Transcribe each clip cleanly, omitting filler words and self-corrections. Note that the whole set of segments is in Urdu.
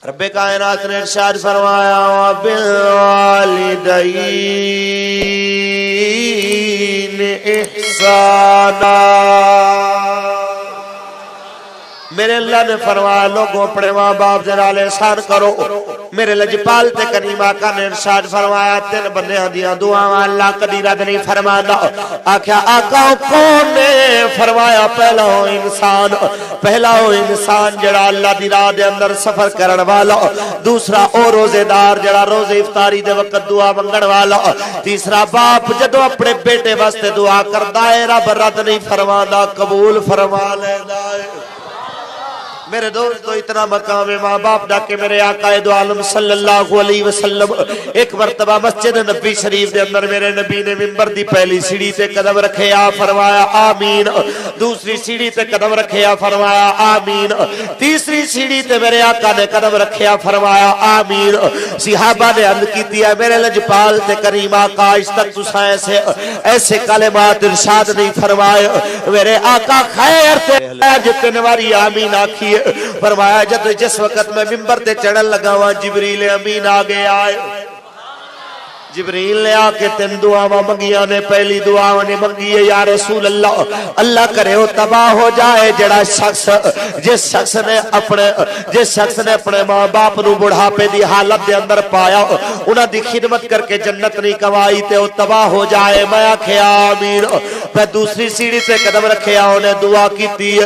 رب کائنات نے ارشاد فرمایا وبالوالدین احسانا۔ میرے اللہ نے فرمایا لوگوں اپنے ماں باپ دے نال احسان کرو۔ میرے لجپال تے کریم آقا نے ارشاد فرمایا تین بندیاں دیاں دعاواں اللہ کدی رد نہیں فرماندا۔ آکھیا آقا کون نے؟ فرمایا پہلا ہو انسان، پہلا ہو انسان جڑا اللہ دی راہ دے اندر سفر کرن والا، دوسرا او روزے دار جڑا روزے افطاری دے وقت دعا منگن والا، تیسرا باپ جدوں اپنے بیٹے واسطے دعا کردا ہے رب رد نہیں فرماندا قبول فرما لیندا ہے۔ میرے دوستو اتنا مقام ماں باپ دا کہ میرے آقا دو عالم صلی اللہ علیہ وسلم ایک مرتبہ مسجد نبی شریف دے اندر میرے نبی نے منبر دی پہلی سیڑھی تے قدم رکھے آ فرمایا آمین، دوسری سیڑھی تے قدم رکھے آ فرمایا آمین، تیسری سیڑھی تے میرے آقا نے قدم رکھے آ فرمایا آمین۔ صحابہ نے عرض کی دیا میرے لجپال تے کریم آقا اس تک تساں ایسے کلمات ارشاد نہیں فرمائے۔ میرے آقا خیر تے جتنے واری آمین آکھی فرمایا جس وقت میں منبر تے چڑھن لگا ہوا جبریل امین آگے آئے۔ جبریل نے آکے تین دعاواں منگیاں نے، پہلی دعا نے منگی ہے یا رسول اللہ اللہ کرے وہ تباہ ہو جائے جڑا شخص جس شخص نے اپنے ماں باپ نو بڑھاپے دی حالت دے اندر پایا انہاں دی خدمت کر کے جنت نہیں کمائی تے وہ تباہ ہو جائے۔ میں آکھیا آمین۔ میں دوسری سیڑھی سے قدم رکھیا انہیں دعا کیتی ہے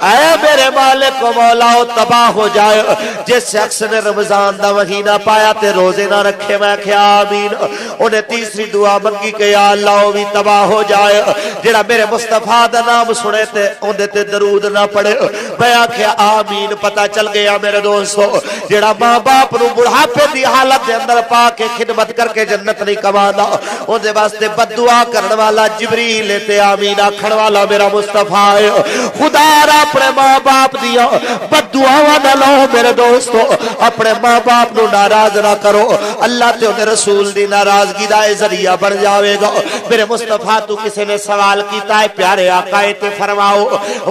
اے میرے مالک و مولا وہ تباہ ہو جائے جس شخص نے رمضان دا مہینہ پایا تے روزے نہ رکھے۔ میں آکھیا آمین۔ انہیں تیسری دعا منگی کہ یا اللہ وہ بھی تباہ ہو جائے جڑا میرے مصطفیٰ دا نام سنے تے اندے تے درود نہ پڑے۔ میں آکھیا آمین۔ پتہ چل گیا میرے دوستو جڑا ماں باپ نو بڑھاپے دی حالت دے اندر پا کے خدمت کر کے جنت نہیں کماندا اندے واسطے بد دعا کرن والا جبریل تے آمین آکھن والا میرا مصطفیٰ ہے۔ خدا را اپنے ماں باپ دیا بد دعاواں نہ لو میرے دوستو، اپنے ماں باپ نو ناراض نہ کرو، اللہ تے اندے رسول دی ناراضگی دا ذریعہ بن جاوے گا۔ میرے مصطفیٰ تو کسی نے سوال کیتا ہے پیارے آقا تے فرماؤ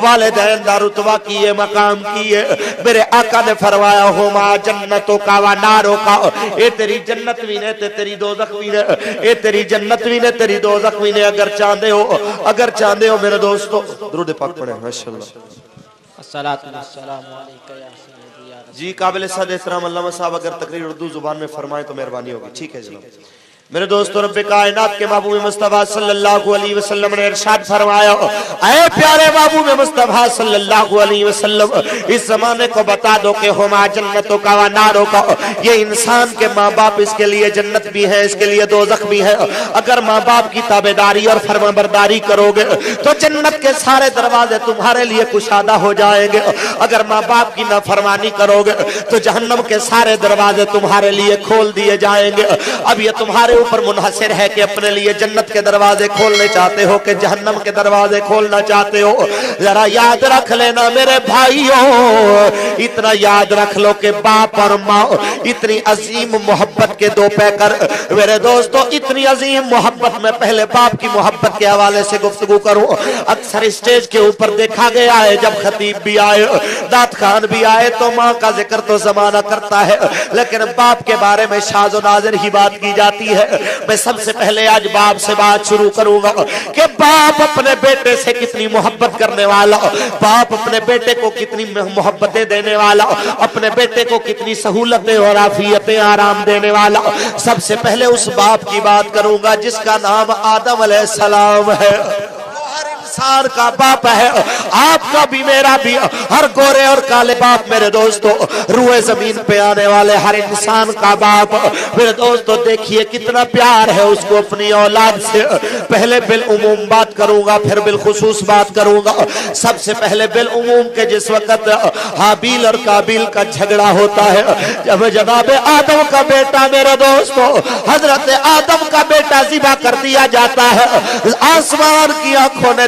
والدین دا رتبہ کی ہے مقام کی ہے؟ میرے آقا نے فرمایا ہما جنتوں کا و ناروں کا، اے تیری جنت بھی نے تے تیری دوزخ بھی نے، اے تیری جنت بھی نے تیری دوزخ بھی نے۔ اگر چاہتے ہو میرے دوستو درود پاک پڑھیں ماشاءاللہ۔ الصلاۃ والسلام علیکہ یا سیدی یا رسول۔ جی قابل صد احترام علامہ صاحب اگر تقریر اردو زبان میں فرمائیں تو مہربانی ہوگی۔ ٹھیک ہے جناب۔ میرے دوستو رب کائنات کے محبوب مصطفیٰ صلی اللہ علیہ وسلم نے ارشاد فرمایا اے پیارے محبوب مصطفیٰ صلی اللہ علیہ وسلم اس زمانے کو بتا دو کہ ہما جنتوں کا و ناروں کا، یہ انسان کے ماں باپ اس کے لیے جنت بھی ہے اس کے لیے دوزخ بھی ہے۔ اگر ماں باپ کی تابعداری اور فرمانبرداری کرو گے تو جنت کے سارے دروازے تمہارے لیے کشادہ ہو جائیں گے، اگر ماں باپ کی نافرمانی کرو گے تو جہنم کے سارے دروازے تمہارے لیے کھول دیے جائیں گے۔ اب یہ تمہارے اوپر منحصر ہے کہ اپنے لیے جنت کے دروازے کھولنے چاہتے ہو کہ جہنم کے دروازے کھولنا چاہتے ہو۔ ذرا یاد رکھ لینا میرے بھائیوں، اتنا یاد رکھ لو کہ باپ اور ماں اتنی عظیم محبت کے دو پیکر۔ میرے دوستو اتنی عظیم محبت میں پہلے باپ کی محبت کے حوالے سے گفتگو کروں۔ اکثر اسٹیج کے اوپر دیکھا گیا ہے جب خطیب بھی آئے دات خان بھی آئے تو ماں کا ذکر تو زمانہ کرتا ہے لیکن باپ کے بارے میں شاذ و نادر ہی بات کی جاتی ہے۔ میں سب سے پہلے آج باپ سے بات شروع کروں گا کہ باپ اپنے بیٹے سے کتنی محبت کرنے والا، باپ اپنے بیٹے کو کتنی محبتیں دینے والا، اپنے بیٹے کو کتنی سہولتیں اور عافیتیں آرام دینے والا۔ سب سے پہلے اس باپ کی بات کروں گا جس کا نام آدم علیہ السلام ہے۔ انسان کا باپ ہے، آپ کا بھی میرا بھی، ہر گورے اور کالے باپ میرے دوستو، روئے زمین پہ آنے والے ہر انسان کا باپ میرے دوستو دیکھیے کتنا پیار ہے اس کو اپنی اولاد سے۔ پہلے بالعموم بات کروں گا پھر بالخصوص بات کروں گا۔ سب سے پہلے بالعموم کے جس وقت حابیل اور قابیل کا جھگڑا ہوتا ہے جب جناب آدم کا بیٹا میرے دوستو حضرت آدم کا بیٹا ذبح کر دیا جاتا ہے، آسمان کی آنکھوں نے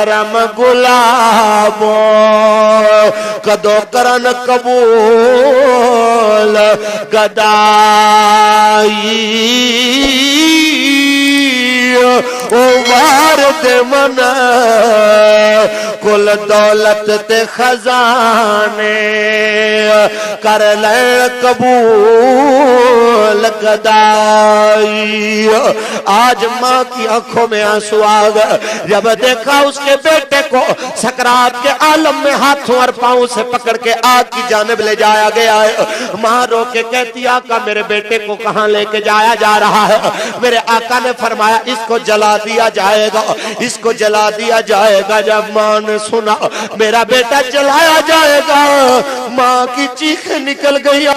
کرم غلامو کدو کرن قبول گدائی او وارد من کل دولت تے خزانے کر لے قبول گدائی آج ماں کی آنکھوں میں آنسو آ گئے جب دیکھا اس کے بیٹے کو سکرات کے عالم میں ہاتھوں اور پاؤں سے پکڑ کے آگ کی جانب لے جایا گیا ہے ماں رو کے کہتی آقا میرے بیٹے کو کہاں لے کے جایا جا رہا ہے میرے آقا نے فرمایا اس کو جلا دیا جائے گا اس کو جلا دیا جائے گا جب ماں نے سنا میرا بیٹا جلایا جائے گا ماں کی چیخیں نکل گئی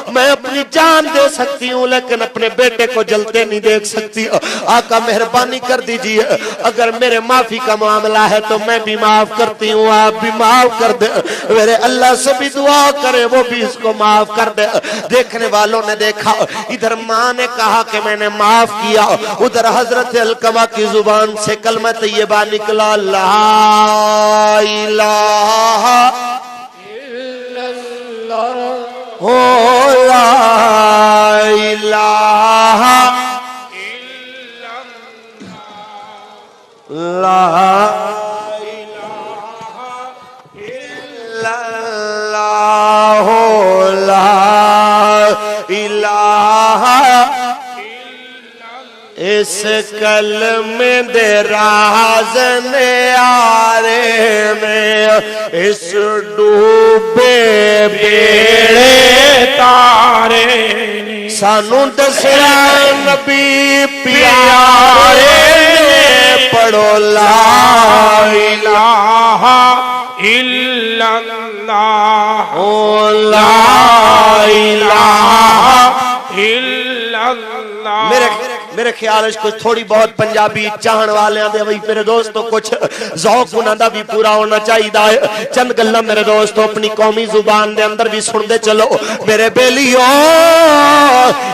میں اپنی جان دے سکتی ہوں لیکن اپنے بیٹے کو جلتے نہیں دیکھ سکتی آقا مہربانی کر دیجئے اگر میرے معافی کا معاملہ ہے تو میں بھی معاف کرتی ہوں آپ بھی معاف کر دے میرے اللہ سے بھی دعا کرے وہ بھی اس کو معاف کر دے دیکھنے والوں نے دیکھا ادھر ماں نے کہا کہ میں نے معاف کیا ادھر حضرت علقمہ کی زبان سے کلمہ طیبہ نکلا لا الہ الا اللہ لا الہ لا الہ لا الہ اس کلمے دے راز نیارے میں اس ڈوبے بیڑے تارے سانوں دسیا نبی پیارے پڑھو لا الہ الا اللہ لا الہ الا اللہ میرے خیال ہے کچھ تھوڑی بہت پنجابی چاہن والے ہیں وہی میرے دوستو کچھ ذوق انہاں دا بھی پورا ہونا چاہیے چند گلاں میرے دوستو اپنی قومی زبان دے اندر بھی سن دے چلو میرے بیلیو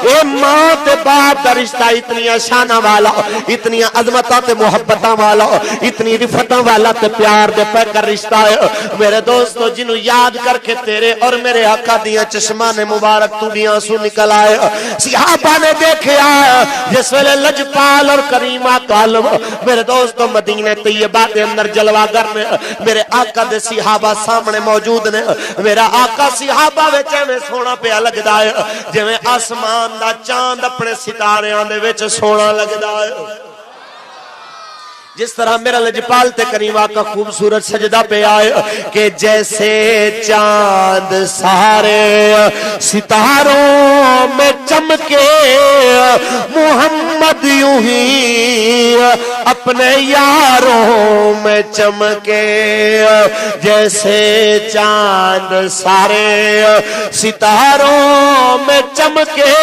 اے ماں تے باپ دا رشتہ اتنی شانہ والا اتنی عظمتاں تے محبتاں والا اتنی رفتاں والا تے پیار دے پہ کر رشتہ ہے میرے دوستو جنہوں یاد کر کے تیرے اور میرے آقا دیاں چشمان مبارک تو بھی آنسو نکل آئے صحابہ نے دیکھے آئے جس ویلے لجپال اور کریمہ کالم میرے دوستو مدینہ طیبہ دے اندر جلوہ گر میں میرے آقا دے صحابہ سامنے موجود نے میرا آقا صحابہ ویچے میں سونا پہ لگ دائے جو میں آسمان دا چاند اپنے ستارے آنے ویچے سونا لگ دائے جس طرح میرا لجپال تے کریمہ کا خوبصورت سجدہ پہ آئے کہ جیسے چاند سارے ستاروں میں چمکے محمد یوں ہی اپنے یاروں میں چمکے جیسے چاند سارے ستاروں میں چمکے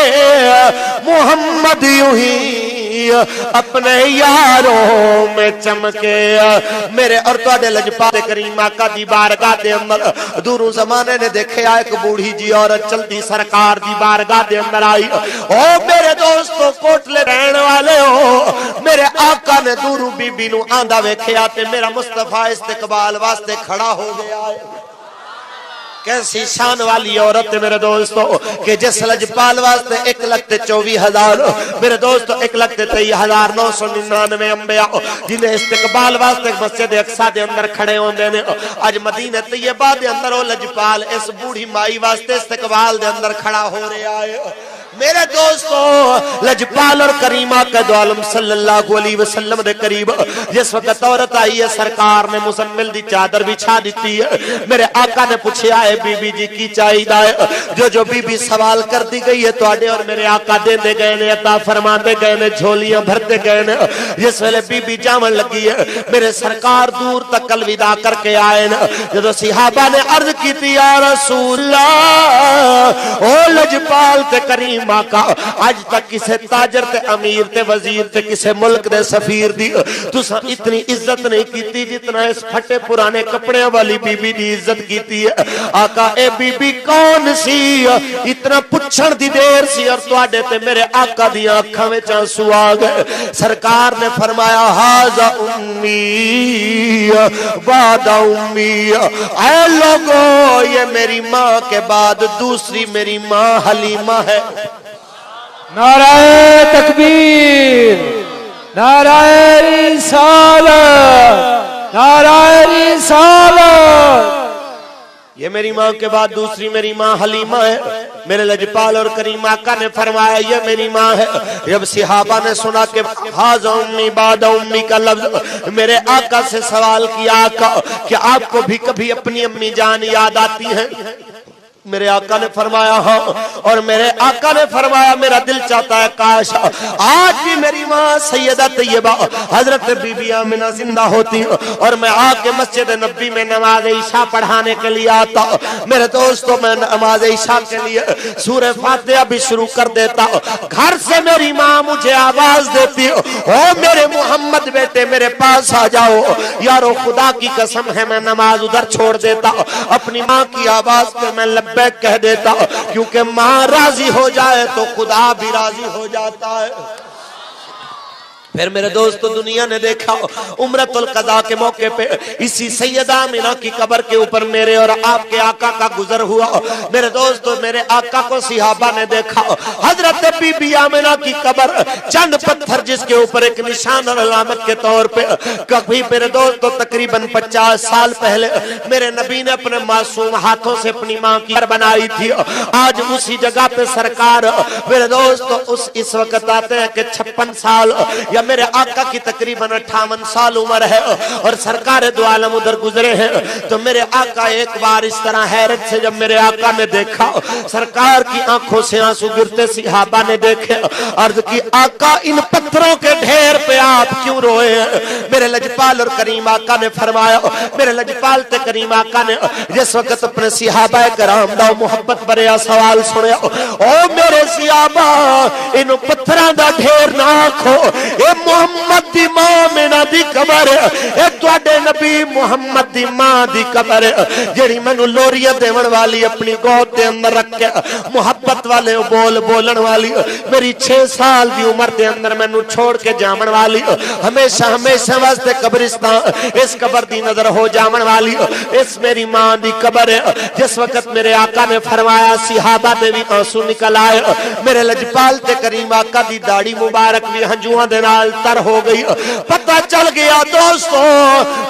محمد یوں ہی اپنے یاروں میں چمکے میرے اور توڑے لجپال کریمہ کا دی بارگاہ دے اندر دوروں زمانے نے دیکھے آئے ایک بوڑھی جی عورت چلتی سرکار دی بارگاہ دے اندر آئی او میرے دوستو کوٹلے رہنے والے ہو میرے آقا نے دوروں بی بی نو آندہ ویکھے آتے میرا مصطفیٰ استقبال واسطے کھڑا ہو گیا ہے کیسی شان والی عورت ہے میرے دوستو کہ جس لجپال واسطے 1,24,000 میرے دوستو 1,23,999 انبیاء جنہیں استقبال واسطے مسجد اقصی دے اندر کھڑے ہوں دے آج مدینہ طیبہ دے اندر وہ لجپال اس بوڑھی مائی واسطے استقبال دے اندر کھڑا ہو رہا ہے میرے دوستو لجپال اور کریمہ کا دو عالم صلی اللہ علیہ وسلم دے قریب جس وقت عورت آئی ہے سرکار نے مزمل دی چادر بچھا دیتی ہے میرے آقا نے پوچھے آئے بی بی جی کی چاہیے جو بی بی سوال کر دی گئی ہے تو آڈے اور میرے آقا دے دے گئے نے عطا فرما دے گئے نے جھولیاں بھرتے گئے نے جس ویلے بی بی جامن لگی ہے میرے سرکار دور تک الوداع کر کے آئے نا جو صحابہ نے عرض کی تھی یا رسول اللہ او لجپال تے کریم ماں کا اج تک کسے تاجر تے امیر تے وزیر تے کسے ملک دے سفیر دی تساں اتنی عزت نہیں کیتی جتنا اس پھٹے پرانے کپڑے والی بی بی دی عزت کیتی ہے آقا اے بی بی کون سی اتنا پچھن دی دیر سی اور تواڈے تے میرے آقا دی آنکھاں وچ آنسو آ گئے سرکار نے فرمایا ھذا امی بعد امی اے لوگو یہ میری ماں کے بعد دوسری میری ماں حلیمہ ہے نعرہ تکبیر نعرہ رسالت نعرہ رسالت یہ میری ماں کے بعد دوسری میری ماں حلیمہ ہے میرے لجپال اور کریم آقا نے فرمایا یہ میری ماں ہے جب صحابہ نے سنا کہ ھذا امی بعد امی کا لفظ میرے آقا سے سوال کیا آقا کہ آپ کو بھی کبھی اپنی امی جان یاد آتی ہیں میرے آقا نے فرمایا ہاں اور میرے آقا نے فرمایا میرا دل چاہتا ہے کاش آج بھی میری ماں سیدہ طیبہ حضرت بی بی آمنہ زندہ ہوتی اور میں آ کے مسجد نبی میں نماز عشاء پڑھانے کے لیے آتا میرے دوستو میں نماز عشاء کے لیے سورہ فاتحہ بھی شروع کر دیتا گھر سے میری ماں مجھے آواز دیتی او میرے محمد بیٹے میرے پاس آ جاؤ یارو خدا کی قسم ہے میں نماز ادھر چھوڑ دیتا اپنی ماں کی آواز پہ میں لبیک کہہ دیتا کیونکہ ماں راضی ہو جائے تو خدا بھی راضی ہو جاتا ہے پھر میرے دوستو دنیا نے دیکھا عمرۃ القضاء کے موقع پہ اسی سیدہ آمنہ کی قبر کے اوپر میرے اور آپ کے آقا کا گزر ہوا میرے دوستو میرے آقا کو صحابہ نے دیکھا حضرت بی بی آمنہ کی قبر چند پتھر جس کے اوپر ایک نشان اور علامت کے طور پہ کبھی میرے دوستو تقریباً 50 سال پہلے میرے نبی نے اپنے معصوم ہاتھوں سے اپنی ماں کی قبر بنائی تھی آج اسی جگہ پہ سرکار میرے دوستو اس وقت آتے ہیں کہ 56 سال یا میرے آقا کی تقریباً 58 سال عمر ہے اور سرکار دو عالم ادھر گزرے ہیں تو میرے آقا ایک بار اس طرح حیرت سے جب میرے آقا نے دیکھا سرکار کی آنکھوں سے آنسو گرتے صحابہ نے دیکھے عرض کی آقا ان پتھروں کے ڈھیر پہ آپ کیوں روئے ہیں میرے لجپال اور کریم آقا نے فرمایا میرے لجپال تے کریم آقا نے جس وقت اپنے صحابہ کرام دا محبت بریا سوال سنیا او میرے صحابہ ان پتھراں دا ڈھیر نہ آکھو اے محمد دی ماں مینا دی قبر اے تواڈے نبی محمد دی ماں دی قبر جڑی مینوں لوریاں دیون والی اپنی گود دے اندر رکھ کے محبت والے بول بولن والی میری 6 سال دی عمر دے اندر مینوں چھوڑ کے جاون والی ہمیشہ ہمیشہ واسطے قبرستان اس قبر دی نظر ہو جاون والی اس میری ماں دی قبر جس وقت میرے آقا نے فرمایا صحابہ دے بھی آنسو نکل آئے میرے لجپال تے کریم آقا دی داڑھی مبارک بھی ہنجواں دے نال تر ہو گئی پتہ چل گیا دوستو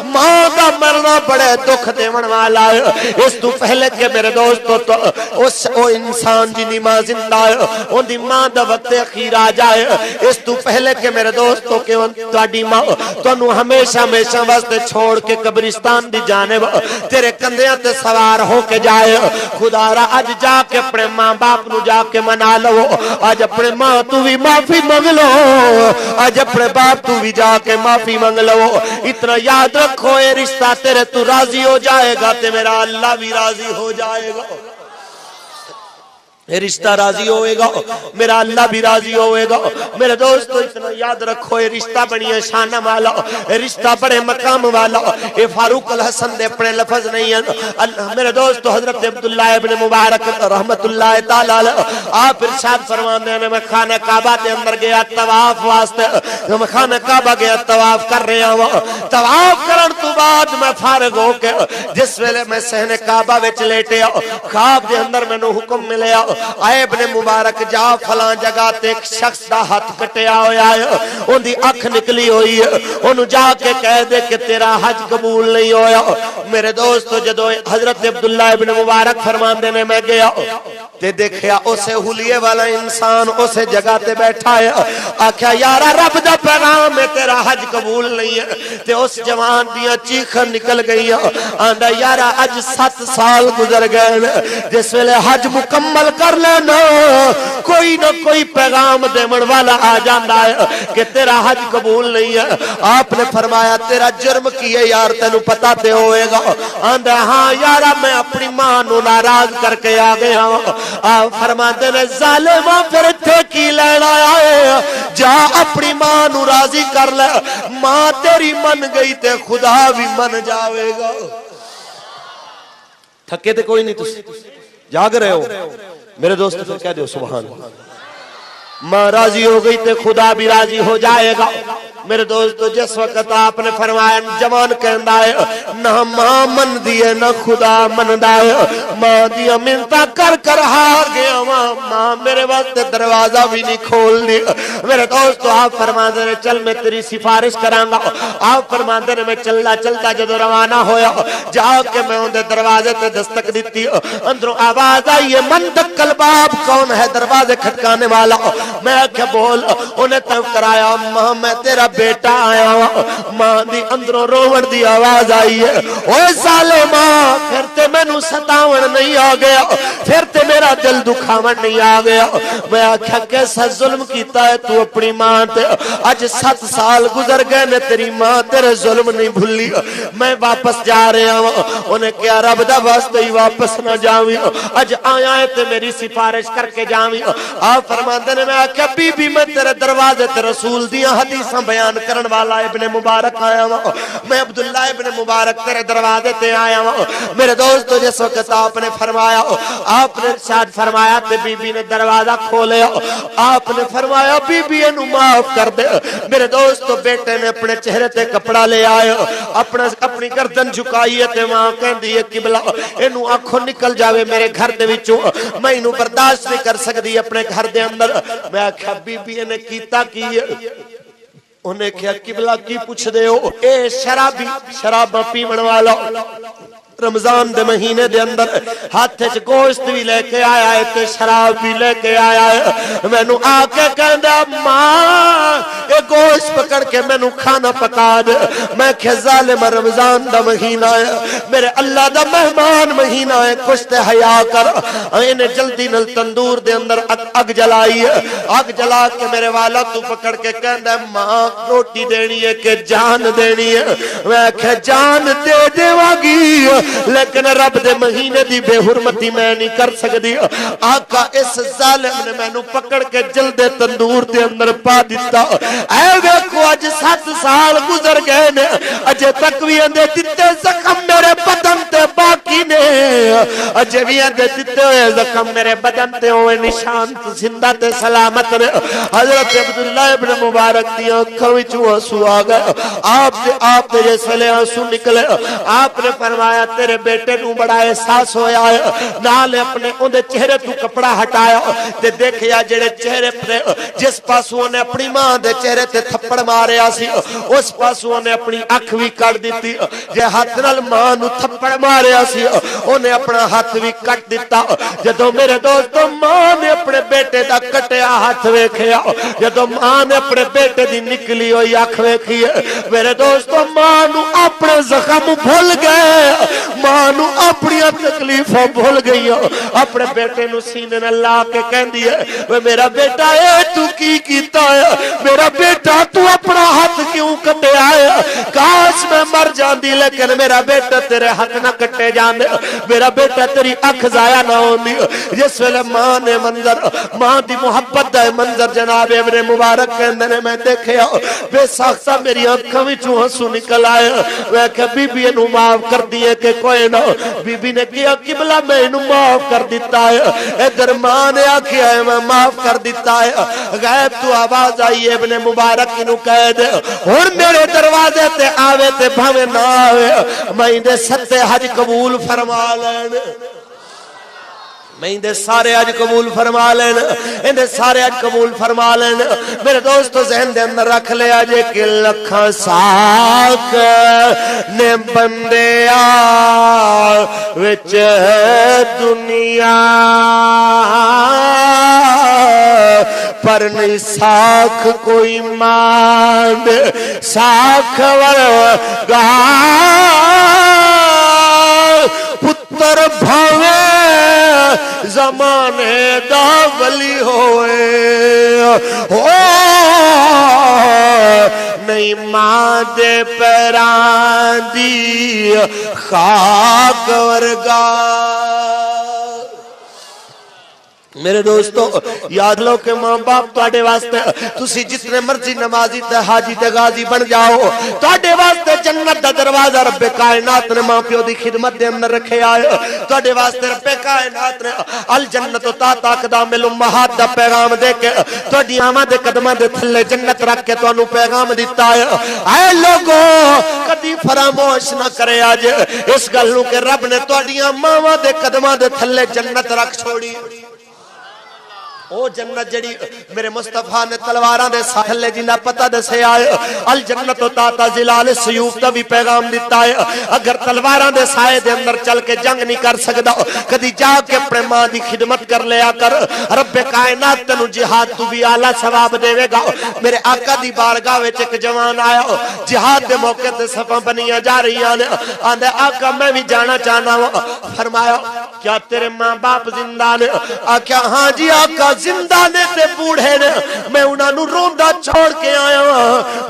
ماں دا مرنا بڑے دکھ دیون والا ہے اس تو پہلے کہ میرے دوستو تو او انسان جنی ماں زندہ ہے ان دی ماں دا وقت اخیر آ جائے اس تو پہلے کہ میرے دوستو کہ تواڈی ماں تانوں ہمیشہ ہمیشہ واسطے چھوڑ کے قبرستان دی جانب تیرے کندھیاں تے سوار ہو کے جائے خدا را اج جا کے اپنے ماں باپ نو جا کے منا لو اج اپنے ماں تو بھی معافی مانگ لو اج اپنے باپ تو بھی جا کے معافی مانگ لو اتنا یاد رکھو یہ رشتہ تیرے تو راضی ہو جائے گا تے میرا اللہ بھی راضی ہو جائے گا یہ رشتہ راضی ہوئے گا میرا اللہ بھی راضی ہوئے گا میرے دوستو اتنا یاد رکھو یہ رشتہ بڑی شان والا یہ رشتہ بڑے مقام والا یہ فاروق الحسن دے اپنے لفظ نہیں ہے میرے دوستو حضرت عبداللہ ابن مبارک رحمت اللہ تعالی آپ ارشاد فرماتے ہیں میں خانہ کعبہ دے اندر گیا طواف واسطے میں خانہ کعبہ گیا طواف کر رہا ہوں طواف کرن تو بعد میں فارغ ہو کے جس ویلے میں صحن کعبہ وچ لیٹے خواب دے اندر مینوں حکم ملیا آئے ابن مبارک جا فلاں جگہ تے ایک شخص دا ہاتھ کٹیا ہویا ہے ان دی اکھ نکلی ہوئی ہے انہوں جا کے کہہ دے کہ تیرا حج قبول نہیں ہویا میرے دوستو جدو حضرت عبداللہ ابن مبارک فرماندے نے میں گیا تے دیکھیا اسے حلیے والا انسان اسے جگہ تے بیٹھا ہے آکھیا یارا رب دا پیغام ہے تیرا حج قبول نہیں ہے تے اس جوان دیاں چیخاں نکل گئی آندا یارا اج 7 سال گزر گئے جس ویلے حج مکمل کر لینا کوئی نہ کوئی پیغام دیون والا آ جاندا ہے کہ تیرا حج قبول نہیں ہے آپ نے فرمایا تیرا جرم کی ہے یار تینوں پتا تے ہوئے گا آندھا ہاں یارا میں اپنی ماں نو ناراض کر کے آ گیا آپ فرماتے نے ظالمہ پھر تھے کی لینا آئے جا اپنی ماں نو راضی کر لے ماں تیری من گئی تے خدا بھی من جاوے گا تھکے تے کوئی نہیں تسی جاگ رہے ہو میرے دوست پھر کہہ دیو سبحان ماں راضی ہو گئی تے خدا بھی راضی ہو جائے گا میرے دوستو جس وقت آپ نے فرمایا جوان کہندہ ہے نہ ماں من دیئے نہ خدا من دائے ماں دیا منتا کر کر ہار گیا ماں میرے وقت دروازہ بھی نہیں کھول دی میرے دوستو آپ فرماتے ہیں چل میں تیری سفارش کرانگا آپ فرماتے ہیں میں چلتا جدو روانہ ہویا جا کے میں اندھے دروازے تے دستک دیتی اندروں آواز آئی ہے من دکل باب کون ہے دروازے کھٹکانے والا میں کیا بول انہیں تب کرایا ماں میں تیرا بیٹا آیا ماں دی اندروں روڑ دی آواز آئی ہے اوہ سالے ماں پھر تے میں نو ستاون نہیں آ گیا پھر تے میرا دل دکھاون نہیں آ گیا میں آکھا کیسا ظلم کیتا ہے تو اپنی ماں تے آج 7 سال گزر گئے نے تیری ماں تیرے ظلم نہیں بھولی میں واپس جا رہا ہوں انہیں کیا رب دا واسطے ہی واپس نہ جاویں آج آیا ہے تے میری سفارش کر کے جاویں آپ فرماتے نے میں آکھا بی بی میں تیرے دروازے تے رسول دیا حدیثاں بیان کرن والا ابن مبارک آیا ہوں میں عبداللہ ابن مبارک تیرے دروازے تے آیا ہوں میرے دوستو جس وقت آپ نے فرمایا آپ نے ارشاد فرمایا تے بی بی نے دروازہ کھولے آپ نے فرمایا بی بی انو معاف کر دے میرے دوستو بیٹے نے اپنے چہرے تے کپڑا لے آئے اپنی گردن جھکائیے تے وہاں کہن دیئے قبلہ انو آنکھوں نکل جاوے میرے گھر دے وچوں میں انو برداشت نہیں کر سکتی اپنے گھر دے اندر میں آکھا بی بی نے کیتا کیے انہیں کیا قبلہ کی پوچھ دے ہو اے شراب پیمن والا رمضان دے مہینے دے اندر ہاتھ چ گوشت بھی لے کے آیا ہے تے شراب بھی لے کے آیا ہے میں نو آ کے کہندا ماں یہ گوشت پکڑ کے میں نو کھانا پکا دے میں کہ ظالم رمضان دا مہینہ ہے میرے اللہ دا مہمان مہینہ ہے کچھ تے حیا کر انہیں جلدی نل تندور دے اندر اگ جلائی ہے اگ جلا کے میرے والا تو پکڑ کے کہندا ماں روٹی دینی ہے کہ جان دینی ہے میں کہ جان دے دے واگی لیکن رب دے مہینے دی بے حرمتی میں نہیں کر سکتی آقا اس ظالم نے میں نو پکڑ کے جلدے تندور دے اندر پا دیتا اے ویکھو اج 7 سال گزر گئے نے اجے تک بھی اندے دیتے زخم میرے بدن تے باقی نے اجے بھی اندے دیتے ہوئے زخم میرے بدن تے ہوئے نشان زندہ تے سلامت نے حضرت عبداللہ ابن مبارک دی آنکھوں وچوں آنسو آ گئے آپ نے جیسے لے آنسو نکلے آپ نے فرمایا تیرے بیٹے نو بڑا احساس ہویا ہے نالے اپنے اندے چہرے تو کپڑا ہٹایا تے دیکھیا جڑے چہرے پر جس پاسوں نے اپنی ماں دے چہرے تے تھپڑ ماریا سی اس پاسوں نے اپنی اکھ بھی کٹ دیتی جے ہاتھ نال ماں نو تھپڑ ماریا سی انہیں اپنا ہاتھ بھی کٹ دیتا جدو میرے دوستو ماں نے اپنے بیٹے دا کٹیا ہاتھ ویکھیا جدو ماں نے اپنے بیٹے دی نکلی ہوئی اکھ ویکھی میرے دوستو ماں نو اپنے زخم بھول گئے ماں نو اپنی تکلیفوں بھول گئی اپنے بیٹے نو سینے نہ لا کے کہن دی ہے وہ میرا بیٹا اے تو کی کیتا ہے میرا بیٹا تو اپنا ہاتھ کیوں کٹے آئے کاش میں مر جاندی لیکن میرا بیٹا تیرے ہاتھ نہ کٹے جاندے میرا بیٹا تیری اکھ ضائع نہ ہوندی جس ویلے ماں نے منظر ماں دی محبت دا منظر جناب ابن مبارک کہندے نے میں دیکھیا بے ساختہ میری آنکھوں وچوں آنسو نکل آئے میں کہ بی بی نو معاف کر دیے کہ کوئی نہ بی بی نے کیا قبلہ میں انہوں معاف کر دیتا ہے ادھر ماں نے آکھیا ہے میں معاف کر دیتا ہے غیب تو آواز آئی ابن مبارک انہوں کہہ دے اور میرے دروازے تے آوے تے بھاوے نہ آوے میں اندے 7 حج قبول فرما لینے میں اندے سارے آج قبول فرما لینا اندے سارے آج قبول فرما لینا میرے دوستو ذہن دے اندر رکھ لے آجے کہ لکھا ساک نے بندے وچ دنیا پر نہیں ساکھ کوئی ماند ساکھ ورگا پتر بھاوے زمانے دا ولی ہوئے نہیں ماں دے پیران دی خاک ورگا میرے دوستو یاد لو کہ ماں باپ تواڈے واسطے تسی جتنے مرضی نمازی تے حاجی تے غازی بن جاؤ تواڈے واسطے جنت دا دروازہ رب کائنات نے ماں پیو دی خدمت دے اندر رکھے آئے تواڈے واسطے رب کائنات نے الجنت تا اقدام الامہات دا پیغام دے کے تواڈی آماں دے قدماں دے تھلے جنت رکھ کے تانوں پیغام دتا ہے اے لوگو کدی فراموش نہ کرے اج اس گل نوں کہ رب نے تواڈیاں ماواں دے قدماں دے تھلے جنت رکھ چھوڑی او جنت جڑی میرے مصطفیٰ نے تلواراں دے ساحلے جنہ پتہ دسے آئے الجنت و تاتا ظلال سیوف دا بھی پیغام دیتا ہے اگر تلواراں دے سائے دے اندر چل کے جنگ نہیں کر سکدا کدی جا کے اپنے ماں دی خدمت کر لیا کر رب کائنات تینوں جہاد تو بھی اعلی ثواب دے گا میرے آقا دی بارگاہ وچ ایک جوان آیا جہاد دے موقع تے صفاں بنیاں جا رہیاں نے آندے آقا میں بھی جانا چاہنا ہوں فرمایا کیا تیرے ماں باپ زندہ نے آقا ہاں جی آقا زندہ نے تے بوڑھے نے میں انہاں نو روندا چھوڑ کے آیا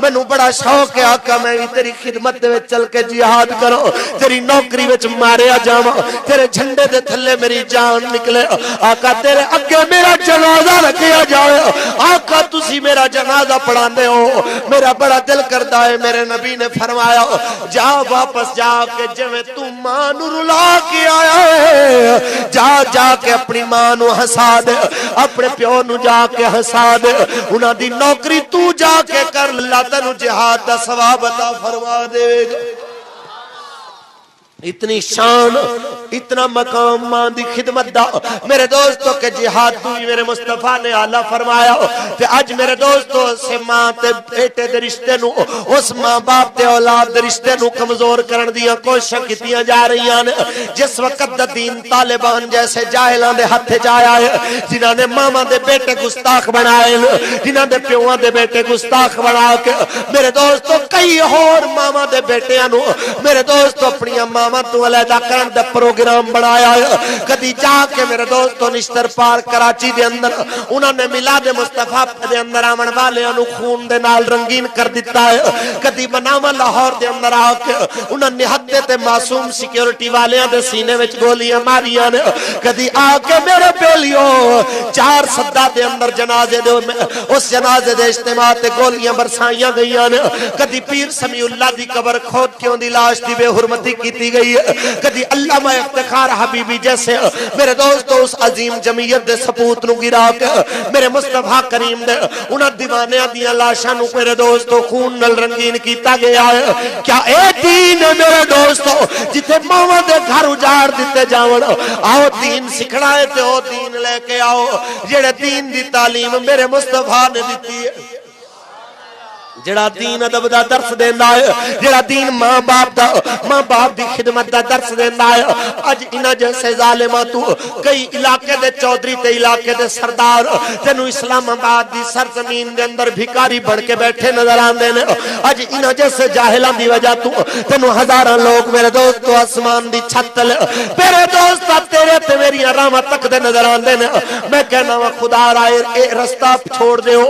مینوں بڑا شوق ہے آقا میں بھی تیری خدمت دے وچ چل کے جہاد کروں تیری نوکری وچ ماریا جاواں تیرے جھنڈے دے تھلے میری جان نکلے آقا تیرے اگے میرا جنازہ رکھیا جائے آقا تسی میرا جنازہ پڑھاندے ہو میرا بڑا دل کردا ہے میرے نبی نے فرمایا جا واپس جا کے جویں تو ماں نو رلا کے آیا ہے جا جا کے اپنی ماں نو ہسا دے اپنے پیو نو جا کے ہسا دے انہاں دی نوکری تو جا کے کر اللہ تینوں جہاد دا ثواب عطا فرما دے گا اتنی شان اتنا مقام ماں دی خدمت دا میرے دوستو کہ جہاد تو ہی میرے مصطفیٰ نے اعلیٰ فرمایا کہ آج میرے دوستو سے ماں تے بیٹے دے رشتے نو اس ماں باپ تے اولاد دے رشتے نو کمزور کرن دیاں کوششاں کیتیاں جا رہی ہیں جس وقت دا دین طالبان جیسے جاہلاں دے ہتھ جایا ہے جنہاں نے ماما دے بیٹے گستاخ بنائے جنہاں دے پیواں دے بیٹے گستاخ بنا کے میرے دوستو کئی اور ماما دے بیٹیاں نو میرے دوستو اپنی ماما تو علیحدہ کرن دا پروگرام بنایا ہے کدی جا کے میرے دوستو نشتر پار کراچی دے اندر انہوں نے میلاد مصطفیٰ دے اندر آمن والے انو خون دے نال رنگین کر دیتا ہے کدی بناما لاہور دے اندر آ کے انہوں نے حدے تے معصوم سیکیورٹی والیاں دے سینے وچ گولیاں ماریاں نے کدی آ کے میرے بیلیو 4 صدہ دے اندر جنازے دے اس جنازے دے اجتماع تے گولیاں برسائیاں گئیاں نے کدی پیر سمیع اللہ دی قبر کھود کے ان دی لاش دی بے حرمتی کیتی گئی کدی علامہ افتخار حبیبی جیسے میرے دوستو اس عظیم جمعیت دے سپوت نو گرا کے میرے مصطفیٰ کریم دے انہاں دیوانیاں دیاں لاشاں نو میرے دوستو خون نال رنگین کیتا گیا ہے کیا اے دین ہے میرے دوستو جتے ماواں دے گھر اجاڑ دتے جاون آؤ دین سکھنا ہے تے او دین لے کے آؤ جڑے دین دی تعلیم میرے مصطفیٰ نے دیتی ہے جڑا دین ادب دا درس دیندا ہے جڑا دین ماں باپ دی خدمت دا درس دیندا ہے اج انہاں جیسے ظالماں تو کئی علاقے دے چودھری تے علاقے دے سردار تینوں اسلام آباد دی سرزمین دے اندر بھکاری بن کے بیٹھے نظر آندے نے اج انہاں جیسے جاہلاں دی وجہ تو تینوں ہزاراں لوگ میرے دوستو آسمان دی چھت تے میرے دوست تیرے تے میری راہاں تک دے نظر آندے نے میں کہنا وا خدا رائے اے رستہ چھوڑ دیو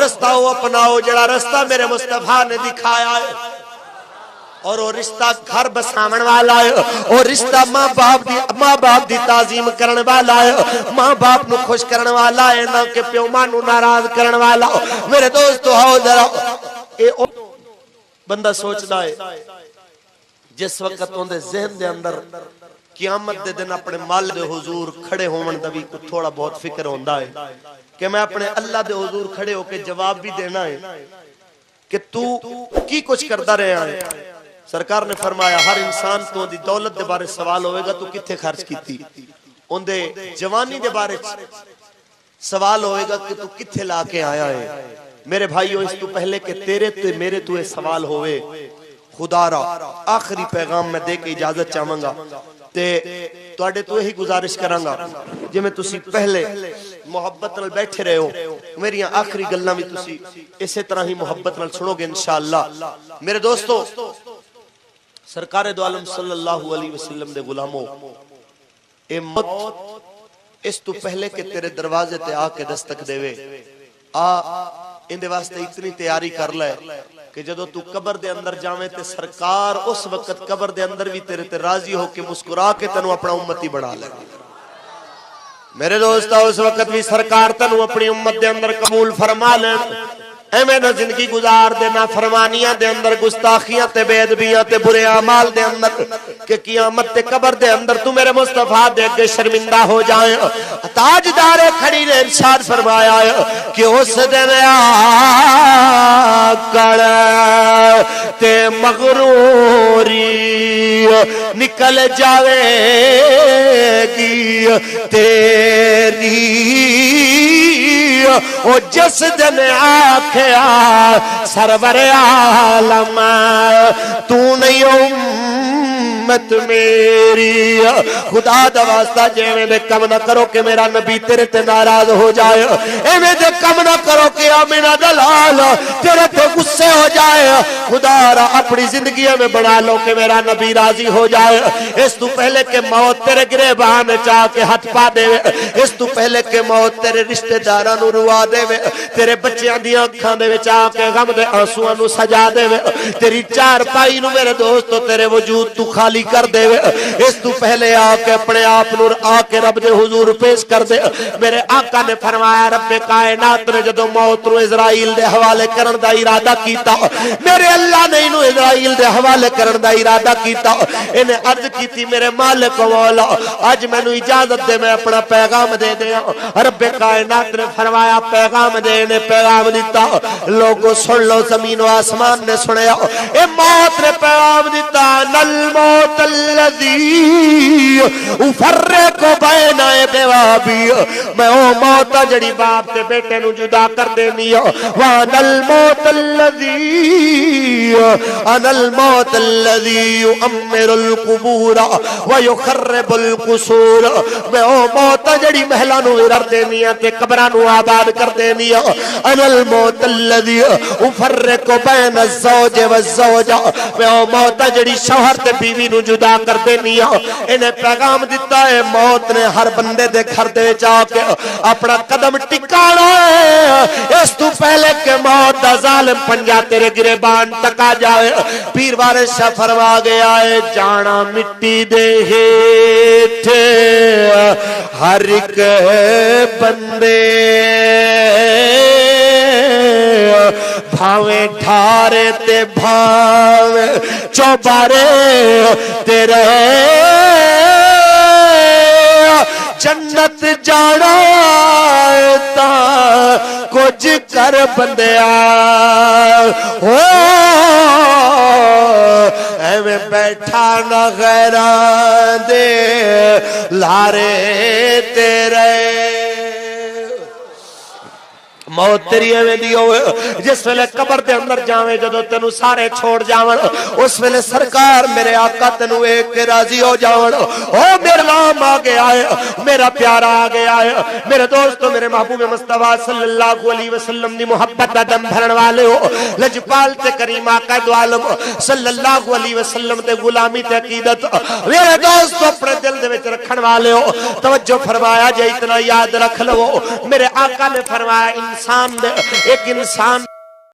رستہ او اپناؤ جڑا رستہ میرے مصطفیٰ نے دکھایا ہے اور وہ رشتہ گھر بسامن والا ہے اور رشتہ ماں باپ دی تعظیم کرن والا ہے ماں باپ نو خوش کرن والا ہے نہ کہ پیو ماں نو ناراض کرن والا میرے دوستو ہاؤ ذرا اے بندہ سوچدا ہے جس وقت اون دے ذہن دے اندر قیامت دے دن اپنے مال دے حضور کھڑے ہون دا بھی تھوڑا بہت فکر ہوندا ہے کہ میں اپنے اللہ دے حضور کھڑے ہو کے جواب بھی دینا ہے کہ تو کی کچھ کرتا رہا ہے سرکار نے فرمایا ہر انسان تو دی دولت دے بارے سوال ہوئے گا تو کتھے خرچ کیتی ان دے جوانی دے بارے سوال ہوئے گا کہ تو کتھے لا کے آیا ہے میرے بھائیو اس تو پہلے کہ تیرے تے میرے تو یہ سوال ہوئے خدا را آخری پیغام میں دے کے اجازت چاہوں گا تے تواڈے تو یہی گزارش کراں گا جے میں تسی پہلے محبت نال بیٹھے رہے ہو میری آخری گلاں بھی تسی اسی طرح ہی محبت نال سنو گے انشاءاللہ میرے دوستو سرکار دو عالم صلی اللہ علیہ وسلم دے غلاموں اے موت اس تو پہلے کہ تیرے دروازے تے آ کے دستک دے وے اندے واسطے اتنی تیاری کر لے کہ جدو تو قبر دے اندر جاویں تے سرکار اس وقت قبر دے اندر بھی تیرے تے راضی ہو کے مسکرا کے تنو اپنا امتی بنا لے میرے دوستو اس وقت بھی سرکار تنو اپنی امت دے اندر قبول فرما لے اے میں نہ زندگی گزار دینا فرمانیاں دے اندر گستاخیاں تے بے ادبیاں تے برے اعمال دے اندر کہ قیامت تے قبر دے اندر تو میرے مصطفیٰ دے کے شرمندہ ہو جائیں تاجدار کھڑی نے ارشاد فرمایا کہ اس دن آکڑ تے مغروری نکل جاوے گی تیری او جس دن آکھیا سرور عالم تو نہیں امت میری خدا دا واسطہ جیویں دے کم نہ کرو کہ میرا نبی تیرے تے ناراض ہو جائے ایویں دے کم نہ کرو کہ آمینہ دلال تیرے تے غصے ہو جائے خدا را اپنی زندگی میں بنا لو کہ میرا نبی راضی ہو جائے اس تو پہلے کہ موت تیرے گریبان چاہ کے ہاتھ پا دے اس تو پہلے کہ موت تیرے رشتہ داراں نو روا دے تیرے بچیاں دی اکھاں دے وچ آ کے غم دے آنسواں نو سجا دے تیری چار پائی نو میرے دوستو تیرے وجود تو خالی کر دے اس تو پہلے آ کے اپنے آپ نور آ کے رب دے حضور پیش کر دے میرے آقا نے فرمایا رب کائنات نے جدو موت نو اسرائیل دے حوالے کرن دا ارادہ کیتا میرے اللہ نے انہوں اسرائیل دے حوالے کرن دا ارادہ کیتا انہیں عرض کیتی میرے مالک مولا آج میں نو اجازت دے میں اپنا پیغام دے دیا رب کائنات نے فرمایا پیغام دے انہیں پیغام دیتا لوگوں سن لو زمین و آسمان نے سنیا اے موت نے پیغام دیتا نل موت اللذی افرق بین بیوابی میں او موت جڑی باپ تے بیٹے نو جدا کر دینی وان الموت اللذی انا الموت اللذی یؤمر القبور ویخرب القصور میں او موت جڑی محلہ نو ارر دینی تے قبرہ نو آباد کر دینی انا الموت اللذی افرق بین الزوج والزوجہ میں او موت جڑی شوہر تے بیوی نو جدا کر دینی انہیں پیغام دیتا ہے موت نے ہر بندے دے گھر دے جا کے اپنا قدم ٹکانا ہے اس تو پہلے کہ موت دا ظالم پنجا تیرے گریبان تکا جائے پیر وارث شاہ فرما گیا ہے جانا مٹی دے ہیٹھ ہر ایک بندے بھاویں ٹھارے تے بھاویں چوبارے تیرے جنت جانا تا کچھ کر بندیا ہو ایویں بیٹھا نہ غیران دے لارے تیرے موت تیری ایویں دی ہوئے جس ویلے قبر دے اندر جاویں جدو تینو سارے چھوڑ جاون اس ویلے سرکار میرے آقا تینو ایک کے راضی ہو جاون او میرا نام آ گیا ہے میرا پیارا آ گیا ہے میرے دوستو میرے محبوب مصطفیٰ صلی اللہ علیہ وسلم دی محبت دا دم بھرن والے ہو لجپال تے کریم آقا دو عالم صلی اللہ علیہ وسلم تے غلامی تے عقیدت میرے دوستو اپنے دل دے وچ رکھن والے ہو توجہ فرمایا جے اتنا یاد رکھ لو میرے آقا نے فرمایا انسان دے ایک انسان